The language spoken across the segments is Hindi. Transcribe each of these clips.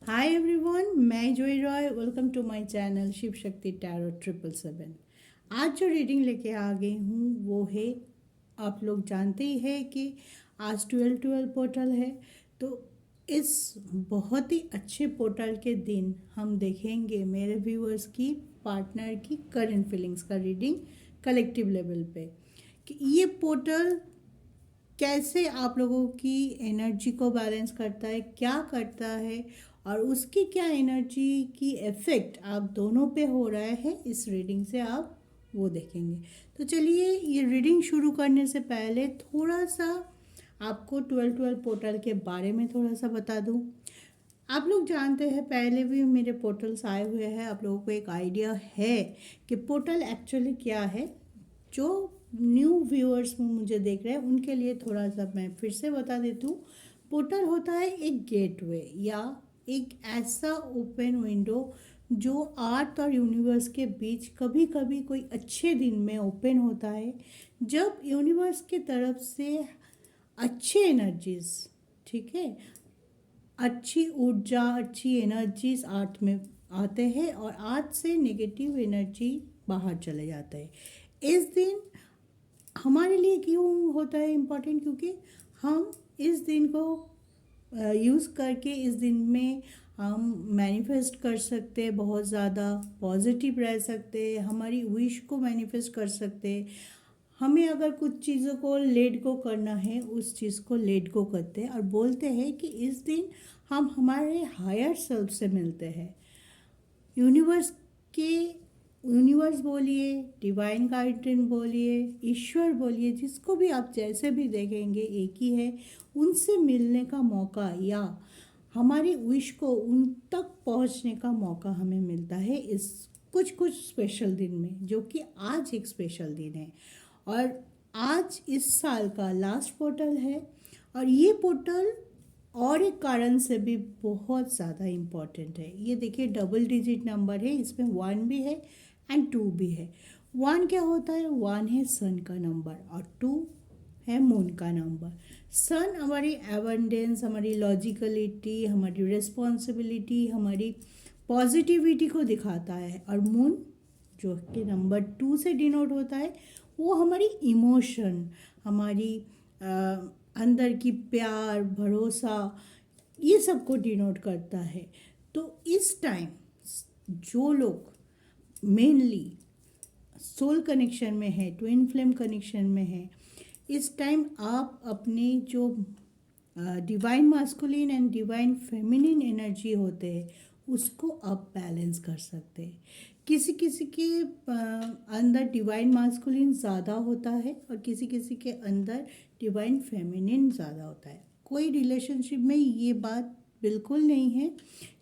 हाय एवरीवन, मैं Joyee Roy. Welcome to my channel Shiv Shakti tarot 777। आज जो रीडिंग लेके आ गई हूँ वो है, आप लोग जानते ही है कि आज 12/12 पोर्टल है। तो इस बहुत ही अच्छे पोर्टल के दिन हम देखेंगे मेरे व्यूअर्स की पार्टनर की करंट फीलिंग्स का रीडिंग कलेक्टिव लेवल पे, कि ये पोर्टल कैसे आप लोगों की एनर्जी को बैलेंस करता है, क्या करता है, और उसकी क्या एनर्जी की इफ़ेक्ट आप दोनों पे हो रहा है, इस रीडिंग से आप वो देखेंगे। तो चलिए, ये रीडिंग शुरू करने से पहले थोड़ा सा आपको 12/12 पोर्टल के बारे में थोड़ा सा बता दूं। आप लोग जानते हैं, पहले भी मेरे पोर्टल्स आए हुए हैं, आप लोगों को एक आइडिया है कि पोर्टल एक्चुअली क्या है। जो न्यू व्यूअर्स मुझे देख रहे हैं उनके लिए थोड़ा सा मैं फिर से बता देती हूँ। पोर्टल होता है एक गेटवे या एक ऐसा ओपन विंडो जो अर्थ और यूनिवर्स के बीच कभी कभी कोई अच्छे दिन में ओपन होता है, जब यूनिवर्स की तरफ से अच्छे एनर्जीज, ठीक है, अच्छी ऊर्जा, अच्छी एनर्जीज आर्ट में आते हैं और आर्ट से नेगेटिव एनर्जी बाहर चले जाते हैं। इस दिन हमारे लिए क्यों होता है इम्पोर्टेंट, क्योंकि हम इस दिन को यूज़ करके इस दिन में हम मैनिफेस्ट कर सकते हैं, बहुत ज़्यादा पॉजिटिव रह सकते हैं, हमारी विश को मैनिफेस्ट कर सकते हैं। हमें अगर कुछ चीज़ों को लेट गो करना है, उस चीज़ को लेट गो करते हैं और बोलते हैं कि इस दिन हम हमारे हायर सेल्फ से मिलते हैं। यूनिवर्स के यूनिवर्स बोलिए, डिवाइन गाइडेंस बोलिए, ईश्वर बोलिए, जिसको भी आप जैसे भी देखेंगे एक ही है। उनसे मिलने का मौका या हमारी विश को उन तक पहुंचने का मौका हमें मिलता है इस कुछ कुछ स्पेशल दिन में, जो कि आज एक स्पेशल दिन है। और आज इस साल का लास्ट पोर्टल है, और ये पोर्टल और एक कारण से भी बहुत ज़्यादा इम्पॉर्टेंट है। ये देखिए, डबल डिजिट नंबर है, इसमें 1 भी है एंड 2 भी है। 1 क्या होता है? 1 है सन का नंबर और 2 है मून का नंबर। सन हमारी एबंडेंस, हमारी लॉजिकलिटी, हमारी रिस्पॉन्सिबिलिटी, हमारी पॉजिटिविटी को दिखाता है, और मून जो कि नंबर 2 से डिनोट होता है, वो हमारी इमोशन, हमारी अंदर की प्यार, भरोसा, ये सब को डिनोट करता है। तो इस टाइम जो लोग मेनली सोल कनेक्शन में है, ट्विन फ्लेम कनेक्शन में है, इस टाइम आप अपने जो divine masculine and divine feminine energy होते हैं उसको आप बैलेंस कर सकते हैं। किसी किसी के अंदर डिवाइन मास्कुलिन ज़्यादा होता है और किसी किसी के अंदर डिवाइन फेमिनिन ज़्यादा होता है। कोई रिलेशनशिप में ये बात बिल्कुल नहीं है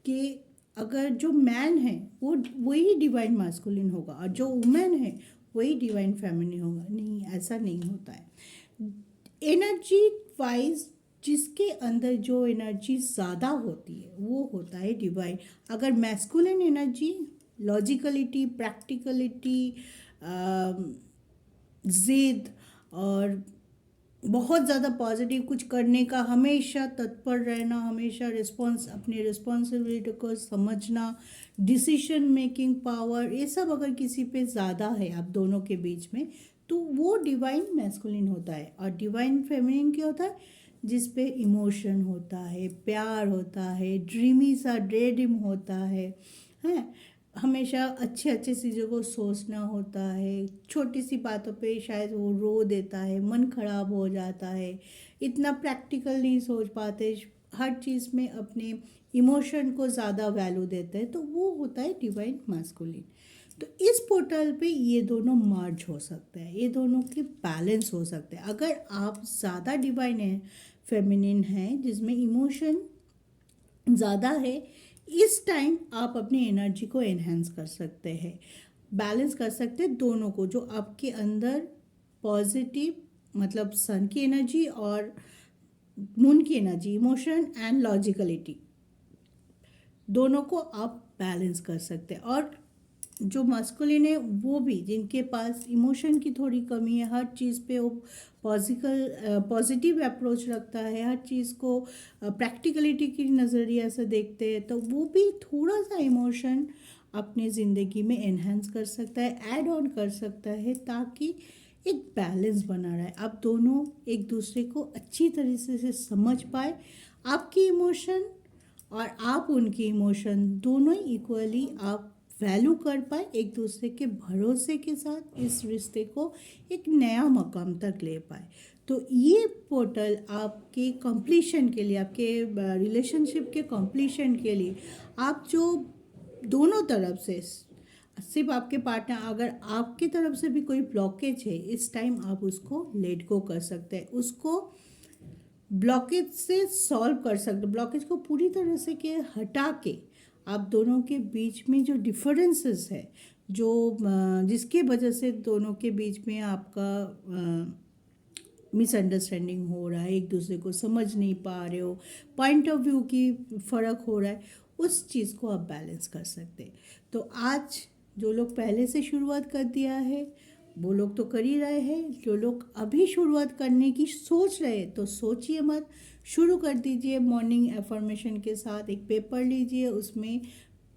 कि अगर जो मैन है वो वही डिवाइन मास्कुलिन होगा और जो वुमेन है वही डिवाइन फेमिनिन होगा। नहीं, ऐसा नहीं होता है। एनर्जी वाइज जिसके अंदर जो एनर्जी ज़्यादा होती है वो होता है डिवाइन। अगर मैस्कुलिन एनर्जी, लॉजिकलिटी, प्रैक्टिकलिटी, ज़िद और बहुत ज़्यादा पॉजिटिव कुछ करने का, हमेशा तत्पर रहना, हमेशा अपनी रिस्पॉन्सिबिलिटी को समझना, डिसीजन मेकिंग पावर, ये सब अगर किसी पे ज़्यादा है आप दोनों के बीच में, तो वो डिवाइन मैस्कुलिन होता है। और डिवाइन फेमिनिन क्या होता है? जिस पे इमोशन होता है, प्यार होता है, ड्रीमी सा डे ड्रीम होता है, हमेशा अच्छे अच्छे चीज़ों को सोचना होता है। छोटी सी बातों पे शायद वो रो देता है, मन खराब हो जाता है, इतना प्रैक्टिकल नहीं सोच पाते, हर चीज़ में अपने इमोशन को ज़्यादा वैल्यू देते हैं, तो वो होता है डिवाइन मास्कुलिन। तो इस पोर्टल पे ये दोनों मर्ज हो सकते हैं, ये दोनों के बैलेंस हो सकते हैं। अगर आप ज़्यादा डिवाइन है, फेमिनिन है, जिसमें इमोशन ज़्यादा है, इस टाइम आप अपनी एनर्जी को एनहेंस कर सकते हैं, बैलेंस कर सकते हैं दोनों को। जो आपके अंदर पॉजिटिव, मतलब सन की एनर्जी और मून की एनर्जी, इमोशन एंड लॉजिकलिटी, दोनों को आप बैलेंस कर सकते हैं। और जो मस्कुलिन है वो भी, जिनके पास इमोशन की थोड़ी कमी है, हर चीज़ पे वो पॉजिटिव अप्रोच रखता है, हर चीज़ को प्रैक्टिकलिटी की नज़रिया से देखते हैं, तो वो भी थोड़ा सा इमोशन अपनी ज़िंदगी में एनहेंस कर सकता है, ऐड ऑन कर सकता है, ताकि एक बैलेंस बना रहे, आप दोनों एक दूसरे को अच्छी तरह से समझ पाए, आपकी इमोशन और आप उनकी इमोशन दोनों ही इक्वली आप वैल्यू कर पाए, एक दूसरे के भरोसे के साथ इस रिश्ते को एक नया मकाम तक ले पाए। तो ये पोर्टल आपके कंप्लीशन के लिए, आपके रिलेशनशिप के कंप्लीशन के लिए, आप जो दोनों तरफ से, सिर्फ आपके पार्टनर, अगर आपकी तरफ से भी कोई ब्लॉकेज है, इस टाइम आप उसको लेट गो कर सकते हैं, उसको ब्लॉकेज से सॉल्व कर सकते, ब्लॉकेज को पूरी तरह से के हटा के आप दोनों के बीच में जो डिफरेंसेस है, जो जिसके वजह से दोनों के बीच में आपका मिसअंडरस्टैंडिंग हो रहा है, एक दूसरे को समझ नहीं पा रहे हो, पॉइंट ऑफ व्यू की फ़र्क हो रहा है, उस चीज़ को आप बैलेंस कर सकते हैं। तो आज जो लोग पहले से शुरुआत कर दिया है वो लोग तो कर ही रहे हैं, जो लोग अभी शुरुआत करने की सोच रहे हैं तो सोचिए मत, शुरू कर दीजिए। मॉर्निंग एफर्मेशन के साथ एक पेपर लीजिए, उसमें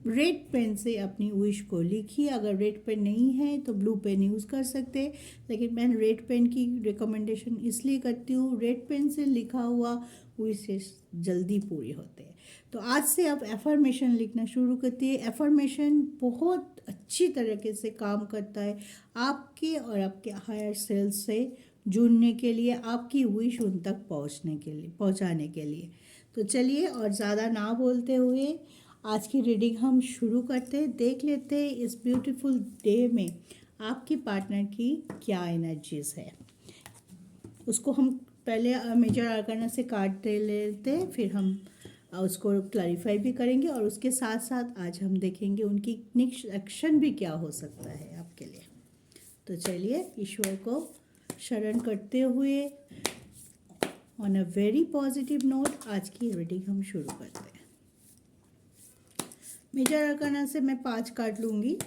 रेड पेन से अपनी विश को लिखिए, अगर रेड पेन नहीं है तो ब्लू पेन यूज़ कर सकते हैं, लेकिन मैं रेड पेन की रिकमेंडेशन इसलिए करती हूँ, रेड पेन से लिखा हुआ विशेष जल्दी पूरी होते हैं। तो आज से आप एफर्मेशन लिखना शुरू करती है। एफर्मेशन बहुत अच्छी तरीके से काम करता है आपके और आपके हायर सेल्फ से जुड़ने के लिए, आपकी विश उन तक पहुंचाने के लिए। तो चलिए और ज़्यादा ना बोलते हुए आज की रीडिंग हम शुरू करते हैं। देख लेते हैं इस ब्यूटीफुल डे में आपकी पार्टनर की क्या एनर्जीज है। उसको हम पहले मेजर आर्काना से कार्ड दे लेते हैं, फिर हम उसको क्लैरिफाई भी करेंगे, और उसके साथ साथ आज हम देखेंगे उनकी नेक्स्ट एक्शन भी क्या हो सकता है आपके लिए। तो चलिए ईश्वर को शरण करते हुए on a very positive note आज की रीडिंग हम शुरू करते हैं। मेजर आर्काना से मैं 5 कार्ड लूँगी।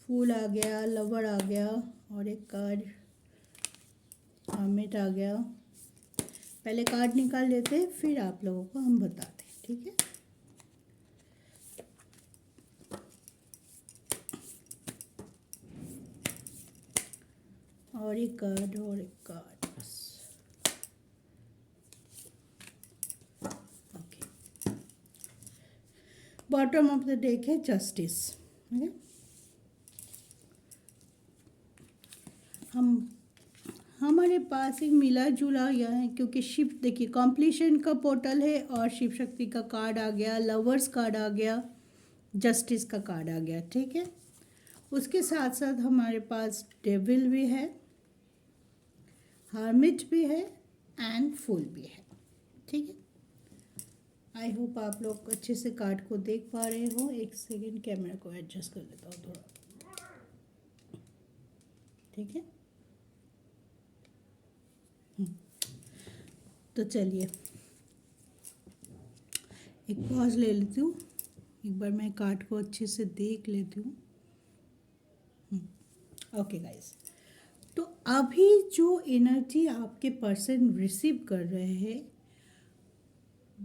फूल आ गया, लवर आ गया, और एक कार्ड हर्मिट आ गया। पहले कार्ड निकाल लेते हैं, फिर आप लोगों को हम बताते हैं, ठीक है। और एक कार्ड, और एक कार्ड, बस। Okay, bottom of the deck है जस्टिस। हमारे पास एक मिला जुला यह है, क्योंकि शिव, देखिए कॉम्प्लीशन का पोर्टल है और शिव शक्ति का कार्ड आ गया, लवर्स कार्ड आ गया, जस्टिस का कार्ड आ गया, ठीक है। उसके साथ साथ हमारे पास डेविल भी है, हर्मिट भी है, एंड फूल भी है, ठीक है। आई होप आप लोग अच्छे से कार्ड को देख पा रहे हो। एक सेकेंड, कैमरा को एडजस्ट कर लेता हूँ थोड़ा, ठीक है। तो चलिए एक पॉज ले लेती हूँ, एक बार मैं कार्ड को अच्छे से देख लेती हूँ। ओके गाइस, तो अभी जो एनर्जी आपके पर्सन रिसीव कर रहे हैं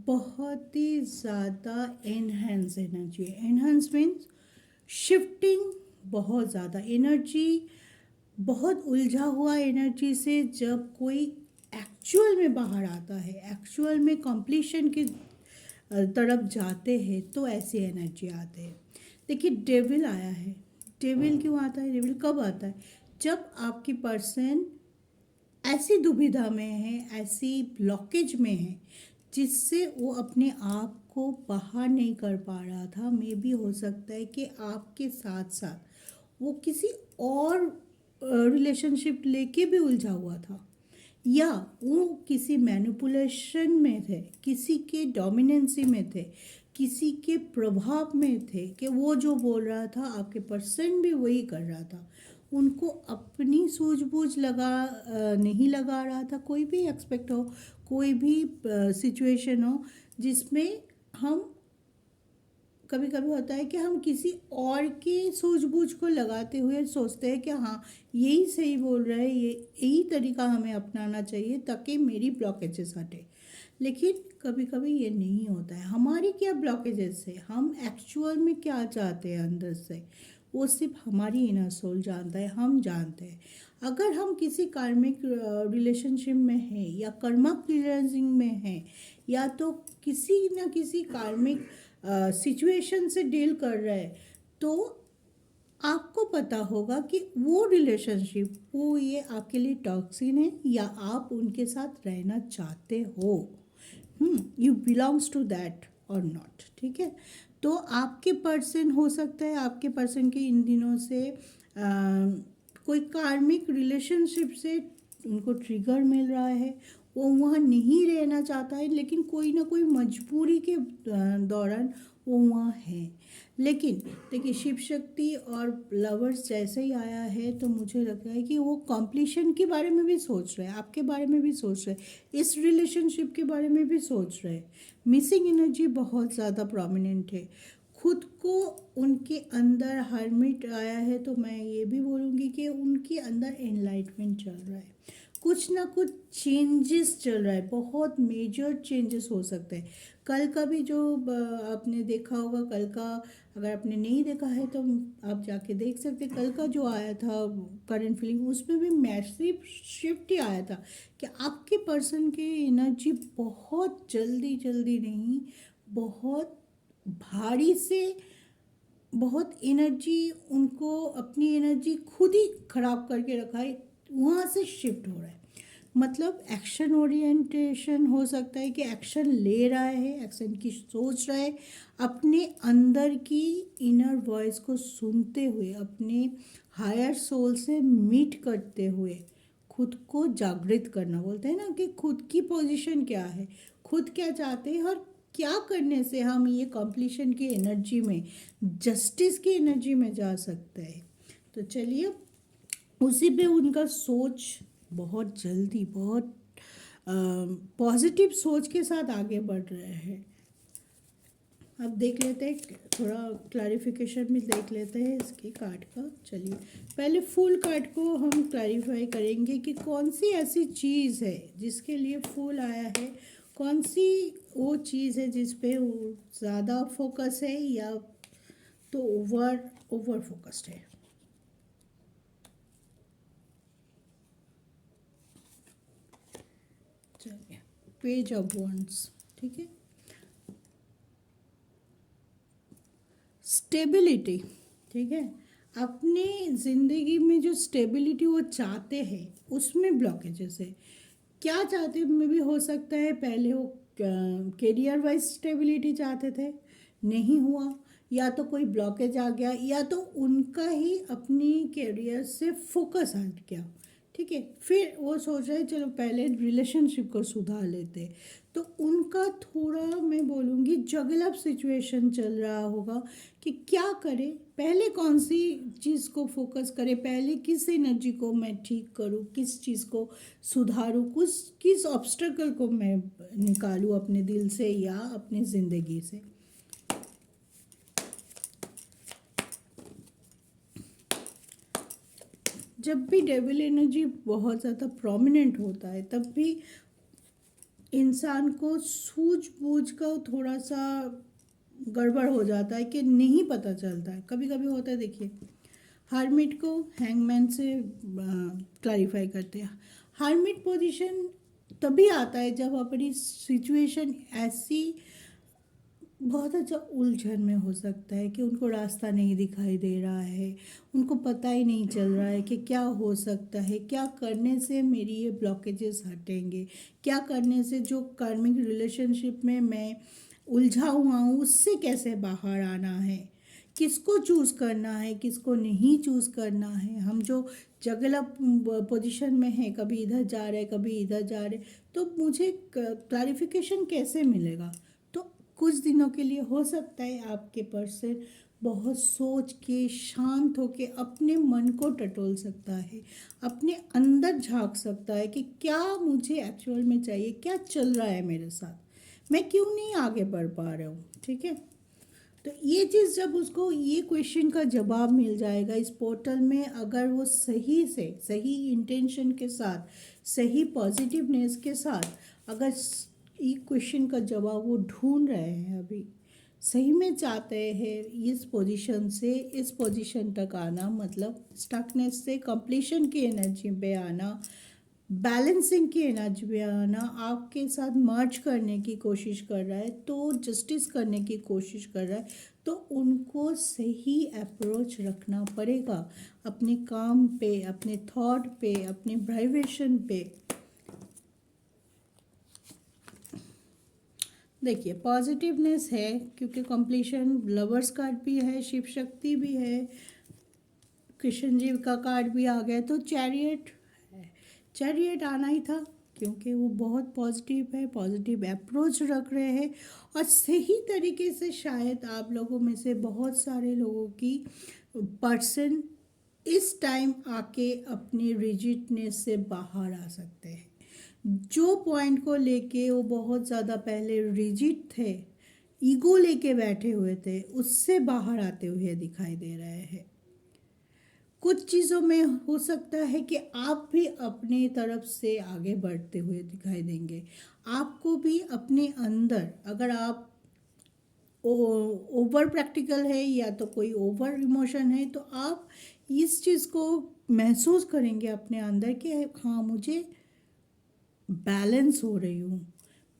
बहुत ही ज़्यादा एनहेंस एनर्जी है। एनहेंस मीन्स शिफ्टिंग, बहुत ज़्यादा एनर्जी, बहुत उलझा हुआ एनर्जी से जब कोई एक्चुअल में बाहर आता है, एक्चुअल में कंप्लीशन की तरफ जाते हैं, तो ऐसी एनर्जी आते हैं। देखिए डेविल आया है। डेविल क्यों आता है? डेविल कब आता है? जब आपकी पर्सन ऐसी दुविधा में है, ऐसी ब्लॉकेज में है जिससे वो अपने आप को बाहर नहीं कर पा रहा था। मे भी हो सकता है कि आपके साथ साथ वो किसी और रिलेशनशिप लेके भी उलझा हुआ था, या वो किसी मैनिपुलेशन में थे, किसी के डोमिनेंसी में थे, किसी के प्रभाव में थे, कि वो जो बोल रहा था आपके पर्सन भी वही कर रहा था। उनको अपनी सूझबूझ नहीं लगा रहा था। कोई भी एक्सपेक्ट हो, कोई भी सिचुएशन हो जिसमें हम कभी कभी होता है कि हम किसी और की सूझबूझ को लगाते हुए सोचते हैं कि हाँ यही सही बोल रहा है, ये यही तरीका हमें अपनाना चाहिए ताकि मेरी ब्लॉकेजेस हटे। लेकिन कभी कभी ये नहीं होता है। हमारी क्या ब्लॉकेजेस है, हम एक्चुअल में क्या चाहते हैं अंदर से, वो सिर्फ हमारी इनर सोल जानता है, हम जानते हैं। अगर हम किसी कार्मिक रिलेशनशिप में हैं या कर्मक रिलेशन में हैं या तो किसी न किसी कार्मिक सिचुएशन से डील कर रहे हैं, तो आपको पता होगा कि वो रिलेशनशिप वो ये आपके लिए टॉक्सिन है या आप उनके साथ रहना चाहते हो। यू बिलोंग्स टू दैट और नॉट। ठीक है, तो आपके पर्सन हो सकता है, आपके पर्सन के इन दिनों से कोई कार्मिक रिलेशनशिप से उनको ट्रिगर मिल रहा है, वो वहाँ नहीं रहना चाहता है, लेकिन कोई ना कोई मजबूरी के दौरान वो वहाँ है। लेकिन देखिए, शिव शक्ति और लवर्स जैसे ही आया है तो मुझे लगता है कि वो कॉम्प्लीशन के बारे में भी सोच रहे हैं, आपके बारे में भी सोच रहे हैं, इस रिलेशनशिप के बारे में भी सोच रहे हैं। मिसिंग एनर्जी बहुत ज़्यादा प्रोमिनेंट है। खुद को उनके अंदर हर्मिट आया है, तो मैं ये भी बोलूँगी कि उनके अंदर एनलाइटमेंट चल रहा है, कुछ ना कुछ चेंजेस चल रहा है, बहुत मेजर चेंजेस हो सकते हैं। कल का भी जो आपने देखा होगा, कल का अगर आपने नहीं देखा है तो आप जाके देख सकते हैं। कल का जो आया था करंट फीलिंग, उसमें भी मैसिव शिफ्ट ही आया था कि आपके पर्सन की एनर्जी बहुत जल्दी जल्दी नहीं, बहुत भारी से बहुत एनर्जी, उनको अपनी एनर्जी खुद ही खराब करके रखा है, वहाँ से शिफ्ट हो रहा है। मतलब एक्शन ओरिएंटेशन हो सकता है कि एक्शन ले रहा है, एक्शन की सोच रहा है, अपने अंदर की इनर वॉइस को सुनते हुए, अपने हायर सोल से मीट करते हुए खुद को जागृत करना। बोलते हैं ना कि खुद की पोजीशन क्या है, खुद क्या चाहते हैं और क्या करने से हम ये कॉम्प्लीशन की एनर्जी में, जस्टिस की एनर्जी में जा सकते हैं। तो चलिए, उसी पे उनका सोच बहुत जल्दी, बहुत पॉजिटिव सोच के साथ आगे बढ़ रहे हैं। अब देख लेते हैं, थोड़ा क्लैरिफिकेशन भी देख लेते हैं इसके कार्ड का। चलिए, पहले फुल कार्ड को हम क्लैरिफाई करेंगे कि कौन सी ऐसी चीज़ है जिसके लिए फूल आया है, कौन सी वो चीज़ है जिस पे ज़्यादा फोकस है या तो ओवर फोकस्ड है। चलिए, पेज ऑफ वॉन्ड्स। ठीक है, स्टेबिलिटी। ठीक है, अपने ज़िंदगी में जो स्टेबिलिटी वो चाहते हैं उसमें ब्लॉकेजेस है। क्या चाहते में भी हो सकता है, पहले वो करियर वाइज स्टेबिलिटी चाहते थे, नहीं हुआ, या तो कोई ब्लॉकेज आ गया, या तो उनका ही अपनी करियर से फोकस हट गया। ठीक है, फिर वो सोच रहे चलो पहले रिलेशनशिप को सुधार लेते, तो उनका थोड़ा मैं बोलूँगी जगल अप सिचुएशन चल रहा होगा कि क्या करें, पहले कौन सी चीज़ को फोकस करें, पहले किस एनर्जी को मैं ठीक करूं, किस चीज़ को सुधारूं, किस ऑब्स्टेकल को मैं निकालूं अपने दिल से या अपनी ज़िंदगी से। जब भी डेविल एनर्जी बहुत ज़्यादा प्रोमिनेंट होता है, तब भी इंसान को सूझबूझ का थोड़ा सा गड़बड़ हो जाता है कि नहीं पता चलता है। कभी कभी होता है, देखिए हार्मिट को हैंगमैन से क्लैरिफाई करते हैं। हार्मिट पोजीशन तभी आता है जब अपनी सिचुएशन ऐसी बहुत अच्छा उलझन में हो सकता है कि उनको रास्ता नहीं दिखाई दे रहा है, उनको पता ही नहीं चल रहा है कि क्या हो सकता है, क्या करने से मेरी ये ब्लॉकेजेस हटेंगे, क्या करने से जो कार्मिक रिलेशनशिप में मैं उलझा हुआ हूँ उससे कैसे बाहर आना है, किसको चूज़ करना है, किसको नहीं चूज़ करना है। हम जो जगल पोजीशन में है, कभी इधर जा रहे कभी इधर जा रहे, तो मुझे क्लैरिफिकेशन कैसे मिलेगा। तो कुछ दिनों के लिए हो सकता है आपके पर्सन बहुत सोच के शांत होके अपने मन को टटोल सकता है, अपने अंदर झांक सकता है कि क्या मुझे एक्चुअल में चाहिए, क्या चल रहा है मेरे साथ, मैं क्यों नहीं आगे बढ़ पा रहा हूँ। ठीक है, तो ये चीज़ जब उसको ये क्वेश्चन का जवाब मिल जाएगा इस पोर्टल में, अगर वो सही से सही इंटेंशन के साथ, सही पॉजिटिवनेस के साथ अगर ये क्वेश्चन का जवाब वो ढूंढ रहे हैं, अभी सही में चाहते हैं इस पोजीशन से इस पोजीशन तक आना, मतलब स्टकनेस से कंप्लीशन की एनर्जी पे आना, बैलेंसिंग की एनर्जी पे आना, आपके साथ मर्ज करने की कोशिश कर रहा है, तो जस्टिस करने की कोशिश कर रहा है, तो उनको सही अप्रोच रखना पड़ेगा अपने काम पे, अपने थॉट पे, अपने वाइब्रेशन पे। देखिए पॉजिटिवनेस है क्योंकि कंप्लीशन, लवर्स कार्ड भी है, शिव शक्ति भी है, कृष्ण जी का कार्ड भी आ गया, तो चैरियट है। चैरियट आना ही था क्योंकि वो बहुत पॉजिटिव है, पॉजिटिव अप्रोच रख रहे हैं और सही तरीके से शायद आप लोगों में से बहुत सारे लोगों की पर्सन इस टाइम आके अपनी रिजिडनेस से बाहर आ सकते हैं। जो पॉइंट को लेके वो बहुत ज़्यादा पहले रिजिड थे, ईगो लेके बैठे हुए थे, उससे बाहर आते हुए दिखाई दे रहे हैं। कुछ चीज़ों में हो सकता है कि आप भी अपने तरफ से आगे बढ़ते हुए दिखाई देंगे। आपको भी अपने अंदर, अगर आप ओवर प्रैक्टिकल है या तो कोई ओवर इमोशन है, तो आप इस चीज़ को महसूस करेंगे अपने अंदर कि हाँ मुझे बैलेंस हो रही हूँ,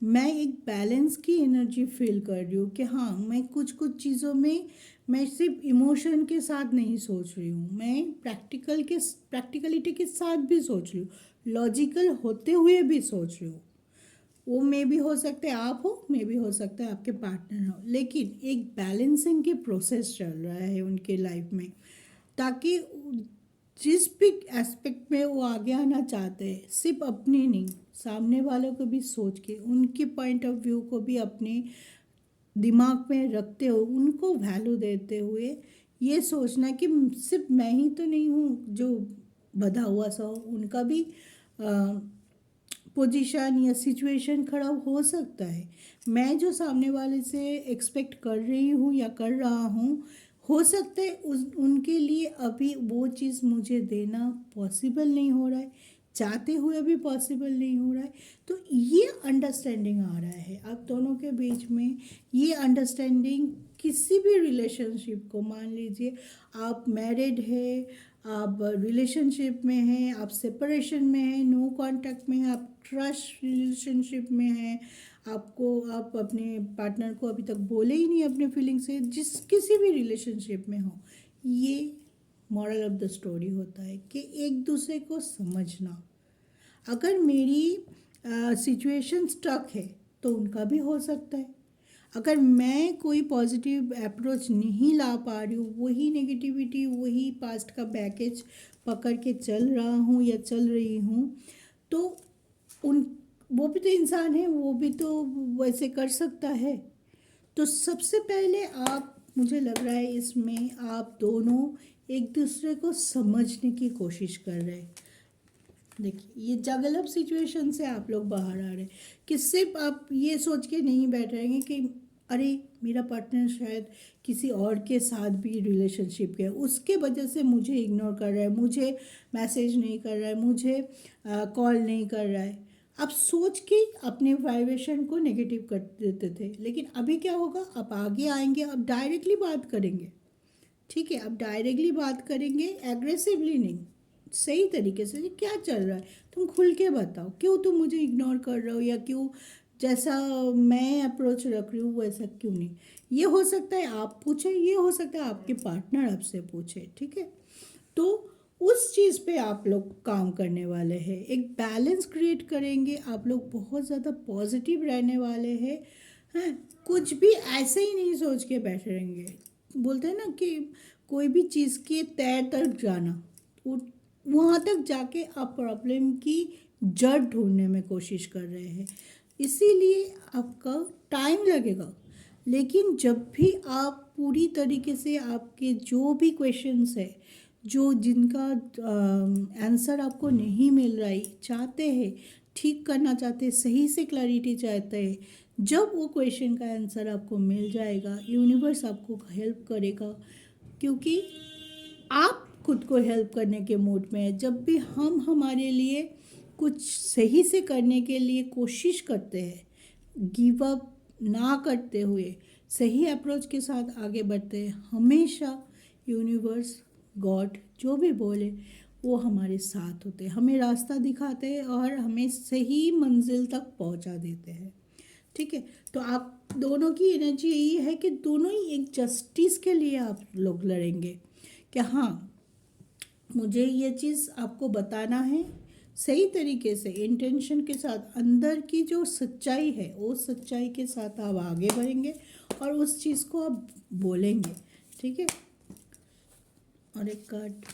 मैं एक बैलेंस की एनर्जी फील कर रही हूँ कि हाँ मैं कुछ कुछ चीज़ों में मैं सिर्फ इमोशन के साथ नहीं सोच रही हूँ, मैं प्रैक्टिकलिटी के साथ भी सोच रही हूँ, लॉजिकल होते हुए भी सोच रही हूँ। वो मे भी हो सकते हैं आप हो, मे भी हो सकता है आपके पार्टनर हो, लेकिन एक बैलेंसिंग की प्रोसेस चल रहा है उनके लाइफ में, ताकि जिस भी एस्पेक्ट में वो आगे आना चाहते हैं, सिर्फ अपने नहीं, सामने वालों को भी सोच के, उनके पॉइंट ऑफ व्यू को भी अपने दिमाग में रखते हुए, उनको वैल्यू देते हुए ये सोचना कि सिर्फ मैं ही तो नहीं हूँ जो बधा हुआ सा हो, उनका भी पोजीशन या सिचुएशन खराब हो सकता है। मैं जो सामने वाले से एक्सपेक्ट कर रही हूँ या कर रहा हूँ, हो सकता है उनके लिए अभी वो चीज़ मुझे देना पॉसिबल नहीं हो रहा है, चाहते हुए भी पॉसिबल नहीं हो रहा है। तो ये अंडरस्टैंडिंग आ रहा है आप दोनों के बीच में। ये अंडरस्टैंडिंग किसी भी रिलेशनशिप को, मान लीजिए आप मैरिड है, आप रिलेशनशिप में हैं, आप सेपरेशन में हैं, नो कांटेक्ट में हैं, आप ट्रस्ट रिलेशनशिप में हैं, आप अपने पार्टनर को अभी तक बोले ही नहीं अपने फीलिंग से, जिस किसी भी रिलेशनशिप में हो, ये मॉरल ऑफ द स्टोरी होता है कि एक दूसरे को समझना। अगर मेरी सिचुएशन स्टक है तो उनका भी हो सकता है। अगर मैं कोई पॉजिटिव अप्रोच नहीं ला पा रही हूँ, वही नेगेटिविटी, वही पास्ट का बैगेज पकड़ के चल रहा हूँ या चल रही हूँ, तो उन वो भी तो इंसान है, वो भी तो वैसे कर सकता है। तो सबसे पहले आप, मुझे लग रहा है इसमें आप दोनों एक दूसरे को समझने की कोशिश कर रहे हैं। देखिए ये जगलप सिचुएशन से आप लोग बाहर आ रहे हैं कि सिर्फ आप ये सोच के नहीं बैठ रहेंगे कि अरे मेरा पार्टनर शायद किसी और के साथ भी रिलेशनशिप है, उसके वजह से मुझे इग्नोर कर रहा है, मुझे मैसेज नहीं कर रहा है, मुझे कॉल नहीं कर रहा है। आप सोच के अपने वाइब्रेशन को नेगेटिव कर देते थे, लेकिन अभी क्या होगा, आप आगे आएंगे, अब डायरेक्टली बात करेंगे। ठीक है, अब डायरेक्टली बात करेंगे, एग्रेसिवली नहीं, सही तरीके से क्या चल रहा है तुम खुल के बताओ, क्यों तुम मुझे इग्नोर कर रहे हो, या क्यों जैसा मैं अप्रोच रख रही हूँ वैसा क्यों नहीं। ये हो सकता है आप पूछे, ये हो सकता है आपके पार्टनर आपसे पूछे। ठीक है, तो उस चीज़ पे आप लोग काम करने वाले हैं, एक बैलेंस क्रिएट करेंगे, आप लोग बहुत ज़्यादा पॉजिटिव रहने वाले हैं। कुछ भी ऐसे ही नहीं सोच के बैठे रहेंगे। बोलते हैं ना कि कोई भी चीज़ के तय तक जाना, वहाँ तक जाके आप प्रॉब्लम की जड़ ढूंढने में कोशिश कर रहे हैं, इसीलिए आपका टाइम लगेगा। लेकिन जब भी आप पूरी तरीके से आपके जो भी क्वेश्चंस है, जो जिनका आंसर आपको नहीं मिल रहा है, चाहते हैं ठीक करना चाहते हैं, सही से क्लैरिटी चाहते हैं, जब वो क्वेश्चन का आंसर आपको मिल जाएगा, यूनिवर्स आपको हेल्प करेगा, क्योंकि आप खुद को हेल्प करने के मूड में है। जब भी हम हमारे लिए कुछ सही से करने के लिए कोशिश करते हैं, गिव अप ना करते हुए सही अप्रोच के साथ आगे बढ़ते हैं, हमेशा यूनिवर्स, गॉड, जो भी बोले वो हमारे साथ होते हैं, हमें रास्ता दिखाते हैं और हमें सही मंजिल तक पहुंचा देते हैं। ठीक है, तो आप दोनों की एनर्जी यही है कि दोनों ही एक जस्टिस के लिए आप लोग लड़ेंगे कि हाँ, मुझे ये चीज़ आपको बताना है, सही तरीके से इंटेंशन के साथ, अंदर की जो सच्चाई है वो सच्चाई के साथ आप आगे बढ़ेंगे और उस चीज़ को आप बोलेंगे। ठीक है, और एक कार्ड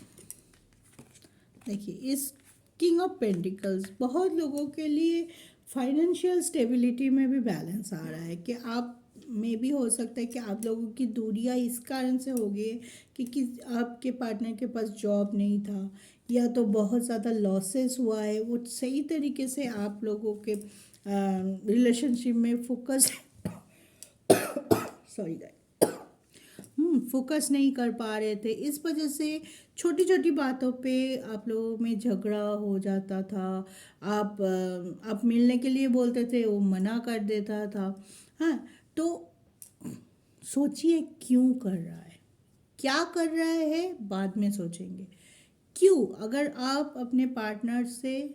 देखिए, इस किंग ऑफ पेंटिकल्स बहुत लोगों के लिए फाइनेंशियल स्टेबिलिटी में भी बैलेंस आ रहा है कि आप में भी हो सकता है कि आप लोगों की दूरियां इस कारण से हो गई है कि आपके पार्टनर के पास जॉब नहीं था, या तो बहुत ज़्यादा लॉसेस हुआ है, वो सही तरीके से आप लोगों के रिलेशनशिप में फोकस सॉरी फोकस नहीं कर पा रहे थे। इस वजह से छोटी छोटी बातों पे आप लोगों में झगड़ा हो जाता था। आप मिलने के लिए बोलते थे, वो मना कर देता था। हाँ, तो सोचिए क्यों कर रहा है, क्या कर रहा है, बाद में सोचेंगे। क्यों? अगर आप अपने पार्टनर से,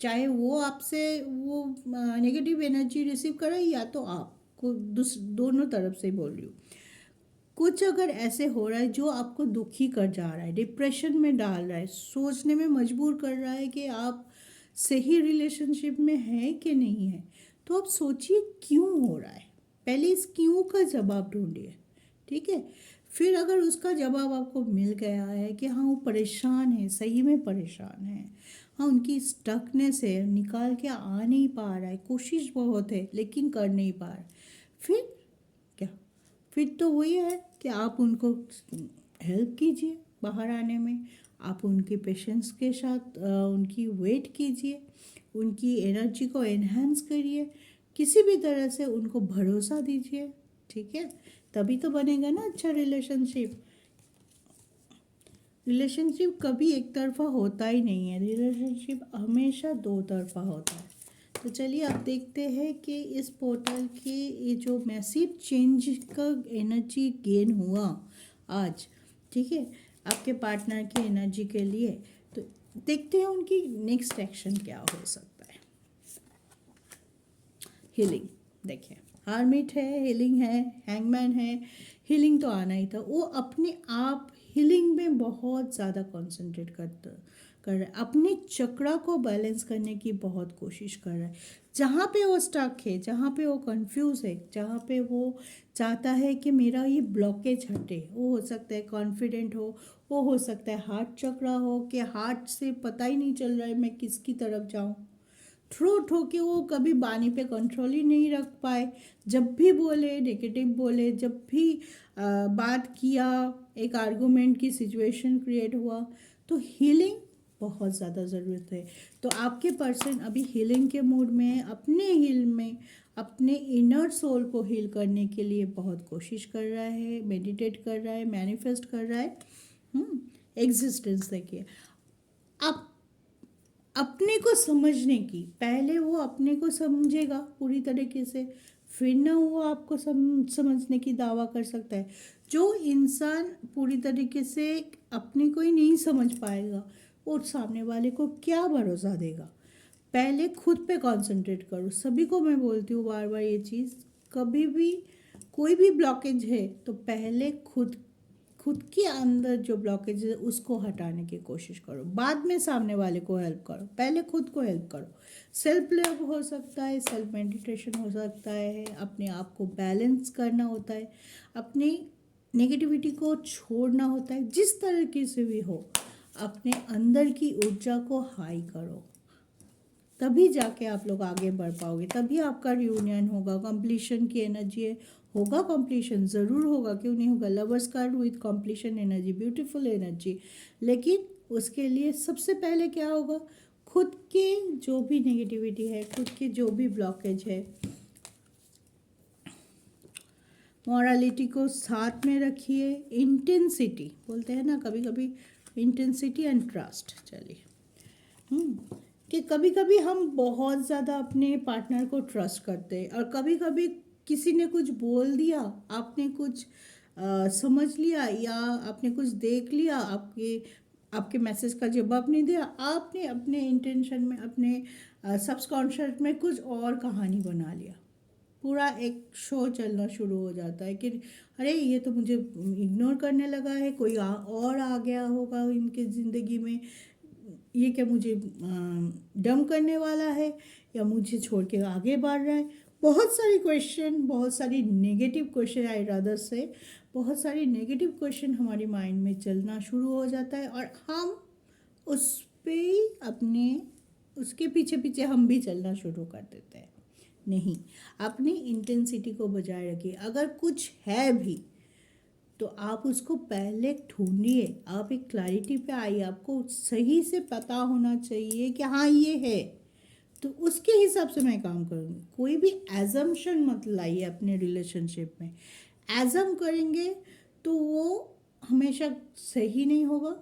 चाहे वो आपसे वो नेगेटिव एनर्जी रिसीव करे या तो आपको, दोनों तरफ से बोल रही हूँ, कुछ अगर ऐसे हो रहा है जो आपको दुखी कर जा रहा है, डिप्रेशन में डाल रहा है, सोचने में मजबूर कर रहा है कि आप सही रिलेशनशिप में हैं कि नहीं है, तो आप सोचिए क्यों हो रहा है। पहले इस क्यों का जवाब ढूंढिए। ठीक है, फिर अगर उसका जवाब आपको मिल गया है कि हाँ वो परेशान है, सही में परेशान है, हाँ उनकी स्टकनेस है, निकाल के आ नहीं पा रहा है, कोशिश बहुत है लेकिन कर नहीं पा रहा है, फिर क्या? फिर तो वही है कि आप उनको हेल्प कीजिए बाहर आने में, आप उनकी पेशेंस के साथ उनकी वेट कीजिए, उनकी एनर्जी को एनहांस करिए, किसी भी तरह से उनको भरोसा दीजिए। ठीक है, तभी तो बनेगा ना अच्छा रिलेशनशिप। रिलेशनशिप कभी एक तरफा होता ही नहीं है, रिलेशनशिप हमेशा दो तरफा होता है। तो चलिए अब देखते हैं कि इस पोर्टल के ये जो मैसिव चेंज का एनर्जी गेन हुआ आज, ठीक है, आपके पार्टनर की एनर्जी के लिए, तो देखते हैं उनकी नेक्स्ट एक्शन क्या हो सकता है। हीलिंग देखिए, हार्मिट है, हीलिंग है, हैंगमैन है। हीलिंग तो आना ही था, वो अपने आप हीलिंग में बहुत ज़्यादा कंसंट्रेट कर रहा है, अपने चक्रा को बैलेंस करने की बहुत कोशिश कर रहा है। जहाँ पे वो स्टक है, जहाँ पे वो कंफ्यूज है, जहाँ पे वो चाहता है कि मेरा ये ब्लॉकेज हटे, वो हो सकता है कॉन्फिडेंट वो हो सकता है हार्ट चक्रा हो, कि हार्ट से पता ही नहीं चल रहा है मैं किसकी तरफ जाऊँ, थ्रोट हो के वो कभी बानी पे कंट्रोल ही नहीं रख पाए, जब भी बोले नेगेटिव बोले, जब भी बात किया एक आर्गूमेंट की सिचुएशन क्रिएट हुआ। तो हीलिंग बहुत ज़्यादा ज़रूरत है। तो आपके पर्सन अभी हीलिंग के मूड में है, अपने हील में अपने इनर सोल को हील करने के लिए बहुत कोशिश कर रहा है, मेडिटेट कर रहा है, मैनिफेस्ट कर रहा है। एग्जिस्टेंस देखिए, आप अपने को समझने की, पहले वो अपने को समझेगा पूरी तरीके से, फिर ना वो आपको समझने की दावा कर सकता है। जो इंसान पूरी तरीके से अपने को ही नहीं समझ पाएगा, वो सामने वाले को क्या भरोसा देगा। पहले खुद पे कंसंट्रेट करो। सभी को मैं बोलती हूँ बार बार ये चीज़, कभी भी कोई भी ब्लॉकेज है तो पहले खुद के अंदर जो ब्लॉकेज है उसको हटाने की कोशिश करो, बाद में सामने वाले को हेल्प करो, पहले खुद को हेल्प करो। सेल्फ लव हो सकता है, सेल्फ मेडिटेशन हो सकता है, अपने आप को बैलेंस करना होता है, अपनी नेगेटिविटी को छोड़ना होता है, जिस तरीके से भी हो अपने अंदर की ऊर्जा को हाई करो, तभी जाके आप लोग आगे बढ़ पाओगे, तभी आपका रियूनियन होगा, कंप्लीशन की एनर्जी है होगा कंप्लीशन, ज़रूर होगा, क्यों नहीं होगा। Lovers card with completion energy, beautiful energy. लेकिन उसके लिए सबसे पहले क्या होगा, खुद के जो भी नेगेटिविटी है, खुद के जो भी ब्लॉकेज है, मॉरलिटी को साथ में रखिए। इंटेंसिटी बोलते हैं ना कभी कभी, इंटेंसिटी एंड ट्रस्ट। चलिए कि कभी कभी हम बहुत ज़्यादा अपने पार्टनर को ट्रस्ट करते हैं, और कभी कभी किसी ने कुछ बोल दिया, आपने कुछ समझ लिया, या आपने कुछ देख लिया, आपके मैसेज का जवाब नहीं दिया, आपने अपने इंटेंशन में, अपने सबकॉन्शियस में कुछ और कहानी बना लिया। पूरा एक शो चलना शुरू हो जाता है कि अरे ये तो मुझे इग्नोर करने लगा है, कोई और आ गया होगा इनके ज़िंदगी में, ये क्या मुझे डम करने वाला है, या मुझे छोड़ के आगे बढ़ रहा है। बहुत सारी क्वेश्चन, बहुत सारी नेगेटिव क्वेश्चन, आई रादर से बहुत सारी नेगेटिव क्वेश्चन हमारी माइंड में चलना शुरू हो जाता है, और हम उस पे अपने उसके पीछे पीछे हम भी चलना शुरू कर देते हैं। नहीं, अपनी इंटेंसिटी को बजाय रखिए। अगर कुछ है भी तो आप उसको पहले ढूंढिए, आप एक क्लैरिटी पे आइए, आपको सही से पता होना चाहिए कि हाँ ये है, तो उसके हिसाब से मैं काम करूँगी। कोई भी एजम्पशन मत लाइए अपने रिलेशनशिप में। एजम करेंगे तो वो हमेशा सही नहीं होगा,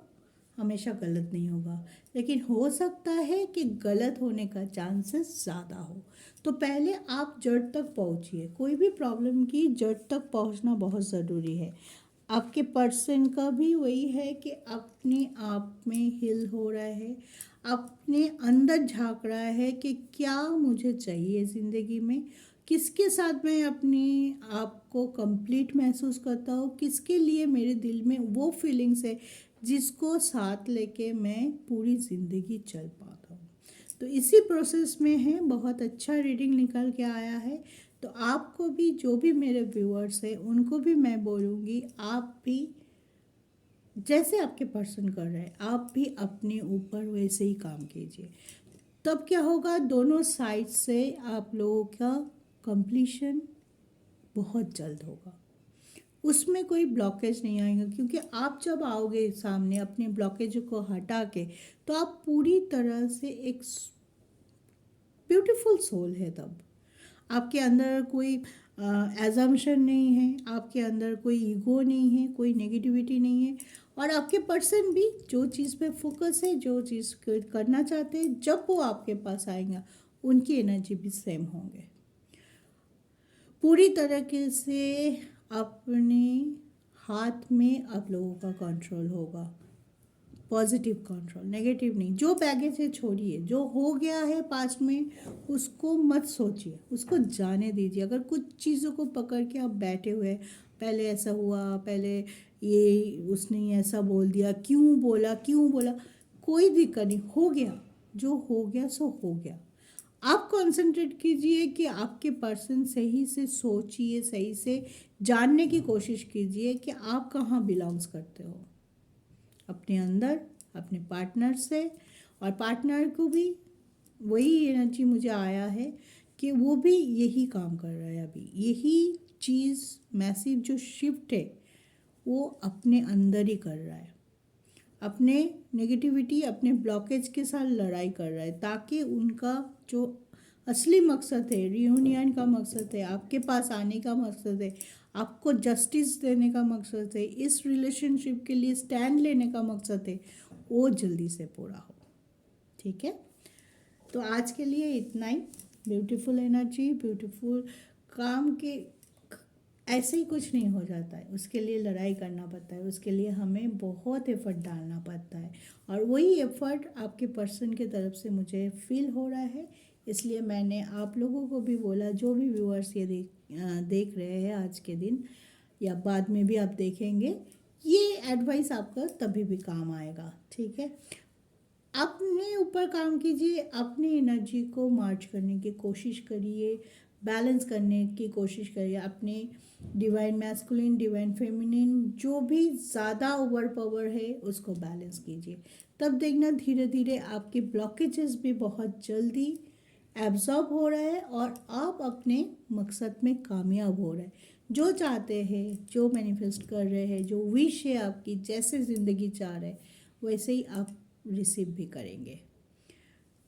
हमेशा गलत नहीं होगा, लेकिन हो सकता है कि गलत होने का चांसेस ज़्यादा हो। तो पहले आप जड़ तक पहुँचिए। कोई भी प्रॉब्लम की जड़ तक पहुँचना बहुत ज़रूरी है। आपके पर्सन का भी वही है कि अपने आप में हिल हो रहा है, अपने अंदर झांक रहा है कि क्या मुझे चाहिए ज़िंदगी में, किसके साथ मैं अपने आप को कंप्लीट महसूस करता हूँ, किसके लिए मेरे दिल में वो फीलिंग्स है जिसको साथ लेके मैं पूरी ज़िंदगी चल पाता हूँ। तो इसी प्रोसेस में है। बहुत अच्छा रीडिंग निकल के आया है। तो आपको भी, जो भी मेरे व्यूअर्स हैं उनको भी मैं बोलूँगी, आप भी जैसे आपके पर्सन कर रहे हैं, आप भी अपने ऊपर वैसे ही काम कीजिए। तब क्या होगा, दोनों साइड से आप लोगों का कंप्लीशन बहुत जल्द होगा, उसमें कोई ब्लॉकेज नहीं आएगा। क्योंकि आप जब आओगे सामने अपने ब्लॉकेज को हटा के, तो आप पूरी तरह से एक ब्यूटीफुल सोल है। तब आपके अंदर कोई एजम्पशन नहीं है, आपके अंदर कोई ईगो नहीं है, कोई नेगेटिविटी नहीं है, और आपके पर्सन भी जो चीज़ पे फोकस है, जो चीज़ करना चाहते हैं, जब वो आपके पास आएंगे उनकी एनर्जी भी सेम होंगे। पूरी तरीके से अपने हाथ में आप लोगों का कंट्रोल होगा, पॉजिटिव कंट्रोल, नेगेटिव नहीं। जो बैगेज है छोड़िए, जो हो गया है पास्ट में उसको मत सोचिए, उसको जाने दीजिए। अगर कुछ चीज़ों को पकड़ के आप बैठे हुए, पहले ऐसा हुआ, पहले ये उसने ऐसा बोल दिया, क्यों बोला, कोई दिक्कत नहीं, हो गया, जो हो गया सो हो गया। आप कंसंट्रेट कीजिए कि आपके पर्सन सही से सोचिए, सही से जानने की कोशिश कीजिए कि आप कहाँ बिलोंग्स करते हो, अपने अंदर, अपने पार्टनर से। और पार्टनर को भी वही एनर्जी मुझे आया है कि वो भी यही काम कर रहा है, अभी यही चीज़ मैसिव जो शिफ्ट है वो अपने अंदर ही कर रहा है, अपने नेगेटिविटी, अपने ब्लॉकेज के साथ लड़ाई कर रहा है, ताकि उनका जो असली मकसद है, रियूनियन का मकसद है, आपके पास आने का मकसद है, आपको जस्टिस देने का मकसद है, इस रिलेशनशिप के लिए स्टैंड लेने का मकसद है, वो जल्दी से पूरा हो। ठीक है, तो आज के लिए इतना ही। ब्यूटीफुल एनर्जी, ब्यूटीफुल काम के ऐसे ही कुछ नहीं हो जाता है, उसके लिए लड़ाई करना पड़ता है, उसके लिए हमें बहुत एफर्ट डालना पड़ता है, और वही एफर्ट आपके पर्सन के तरफ से मुझे फील हो रहा है। इसलिए मैंने आप लोगों को भी बोला, जो भी व्यूअर्स ये देख रहे हैं आज के दिन या बाद में भी आप देखेंगे, ये एडवाइस आपका तभी भी काम आएगा। ठीक है, अपने ऊपर काम कीजिए, अपनी एनर्जी को मार्च करने की कोशिश करिए, बैलेंस करने की कोशिश करिए, अपने डिवाइन मैस्कुलिन, डिवाइन फेमिनिन, जो भी ज़्यादा ओवर पावर है उसको बैलेंस कीजिए। तब देखना धीरे धीरे आपके ब्लॉकेजेस भी बहुत जल्दी एब्जॉर्ब हो रहा है और आप अपने मकसद में कामयाब हो रहे हैं। जो चाहते हैं, जो मैनिफेस्ट कर रहे हैं, जो विश है आपकी, जैसे ज़िंदगी चाह रहे वैसे ही आप रिसीव भी करेंगे।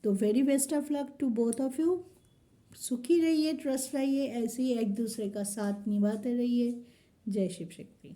तो very best of luck to both of you. सुखी रहिए, ट्रस्ट रहिए, ऐसे ही एक दूसरे का साथ निभाते रहिए। जय शिव शक्ति।